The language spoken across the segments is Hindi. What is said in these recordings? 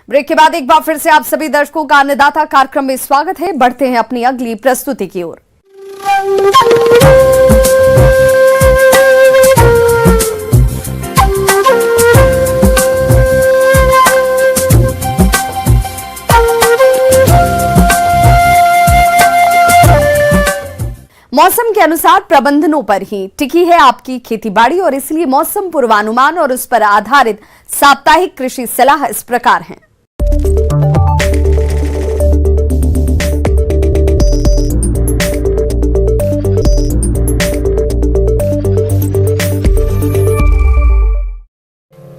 ब्रेक के बाद एक बार फिर से आप सभी दर्शकों का अन्नदाता कार्यक्रम में स्वागत है। बढ़ते हैं अपनी अगली प्रस्तुति की ओर। मौसम के अनुसार प्रबंधनों पर ही टिकी है आपकी खेतीबाड़ी और इसलिए मौसम पूर्वानुमान और उस पर आधारित साप्ताहिक कृषि सलाह इस प्रकार है।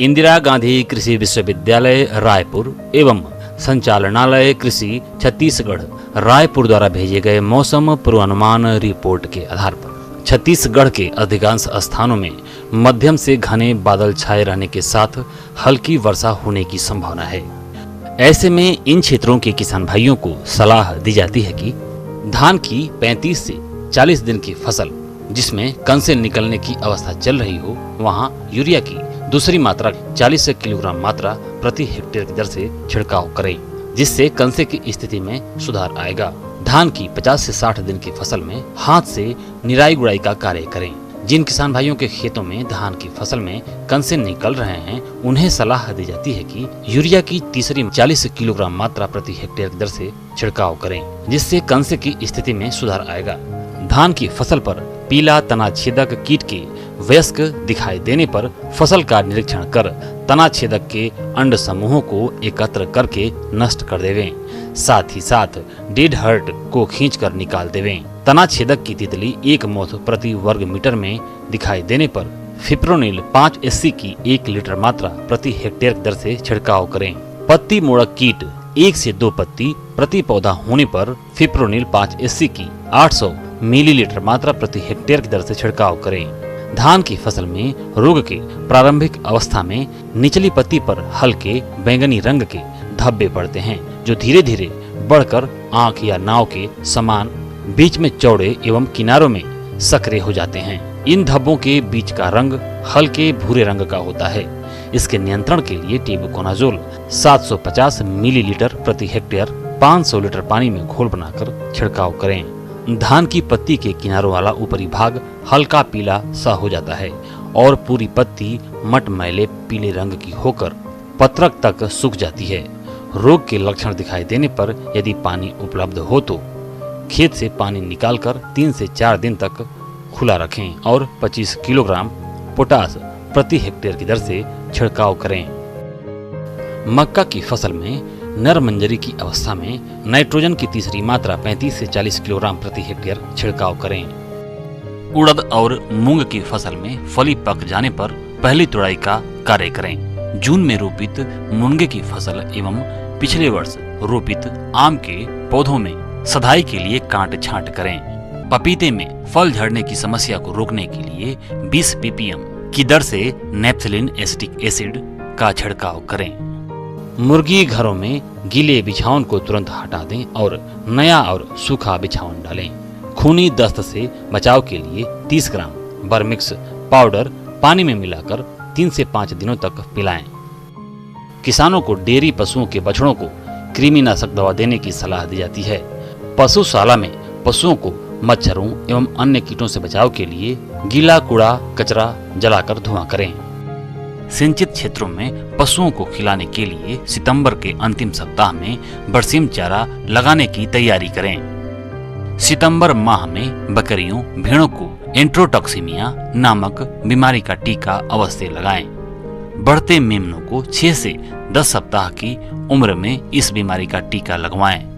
इंदिरा गांधी कृषि विश्वविद्यालय रायपुर एवं संचालनालय कृषि छत्तीसगढ़ रायपुर द्वारा भेजे गए मौसम पूर्वानुमान रिपोर्ट के आधार पर छत्तीसगढ़ के अधिकांश स्थानों में मध्यम से घने बादल छाए रहने के साथ हल्की वर्षा होने की संभावना है। ऐसे में इन क्षेत्रों के किसान भाइयों को सलाह दी जाती है कि धान की 35 से 40 दिन की फसल जिसमें कंसे निकलने की अवस्था चल रही हो, वहां यूरिया की दूसरी मात्रा 40 किलोग्राम मात्रा प्रति हेक्टेयर की दर से छिड़काव करें, जिससे कंसे की स्थिति में सुधार आएगा। धान की 50 से 60 दिन की फसल में हाथ से निराई गुड़ाई का कार्य करें। जिन किसान भाइयों के खेतों में धान की फसल में कंसे निकल रहे हैं, उन्हें सलाह दी जाती है कि यूरिया की तीसरी 40 किलोग्राम मात्रा प्रति हेक्टेयर की दर से छिड़काव करें, जिससे कंसे की स्थिति में सुधार आएगा। धान की फसल पर पीला तना छेदक कीट के वयस्क दिखाई देने पर फसल का निरीक्षण कर तना छेदक के अंड समूहों को एकत्र करके नष्ट कर देवें। साथ ही साथ डेड हर्ट को खींचकर निकाल देवें। तना छेदक की तितली 1 मोथ प्रति वर्ग मीटर में दिखाई देने पर फिप्रोनिल 5 SC की 1 लीटर मात्रा प्रति हेक्टेयर की दर से छिड़काव करें। पत्ती मोड़क कीट 1 से 2 पत्ती प्रति पौधा होने पर फिप्रोनिल 5 SC की 800 मिलीलीटर मात्रा प्रति हेक्टेयर की दर से छिड़काव करें। धान की फसल में रोग के प्रारंभिक अवस्था में निचली पत्ती पर हल्के बैंगनी रंग के धब्बे पड़ते हैं, जो धीरे धीरे बढ़कर आंख या नाव के समान बीच में चौड़े एवं किनारों में सक्रिय हो जाते हैं। इन धब्बों के बीच का रंग हल्के भूरे रंग का होता है। इसके नियंत्रण के लिए टेबुकोनाजोल 750 मिलीलीटर प्रति हेक्टेयर 500 लीटर पानी में घोल बनाकर छिड़काव करें। धान की पत्ती के किनारों वाला ऊपरी भाग हल्का पीला सा हो जाता है और पूरी पत्ती मटमैले पीले रंग की होकर पत्रक तक सूख जाती है। रोग के लक्षण दिखाई देने पर यदि पानी उपलब्ध हो तो खेत से पानी निकालकर 3 से 4 दिन तक खुला रखें और 25 किलोग्राम पोटास प्रति हेक्टेयर की दर से छिड़काव करें। मक्का की फसल में नर मंजरी की अवस्था में नाइट्रोजन की तीसरी मात्रा 35 से 40 किलोग्राम प्रति हेक्टेयर छिड़काव करें। उड़द और मूंग की फसल में फली पक जाने पर पहली तुड़ाई का कार्य करें। जून में रोपित मुनगे की फसल एवं पिछले वर्ष रोपित आम के पौधों में सदाई के लिए काट छांट करें। पपीते में फल झड़ने की समस्या को रोकने के लिए 20 ppm की दर से नेप्थलीन एसिटिक एसिड का छिड़काव करें। मुर्गी घरों में गीले बिछावन को तुरंत हटा दें और नया और सूखा बिछावन डालें। खूनी दस्त से बचाव के लिए 30 ग्राम बर्मिक्स पाउडर पानी में मिलाकर 3 से 5 दिनों तक पिलाएं। किसानों को डेयरी पशुओं के बछड़ों को कृमिनाशक दवा देने की सलाह दी जाती है। पशुशाला में पशुओं को मच्छरों एवं अन्य कीटों से बचाव के लिए गीला कूड़ा कचरा जलाकर धुआं करें। सिंचित क्षेत्रों में पशुओं को खिलाने के लिए सितंबर के अंतिम सप्ताह में बरसीम चारा लगाने की तैयारी करें। सितंबर माह में बकरियों भेड़ों को एंट्रोटॉक्सीमिया नामक बीमारी का टीका अवश्य लगाएं। बढ़ते मेमनों को 6 से 10 सप्ताह की उम्र में इस बीमारी का टीका लगवाएं।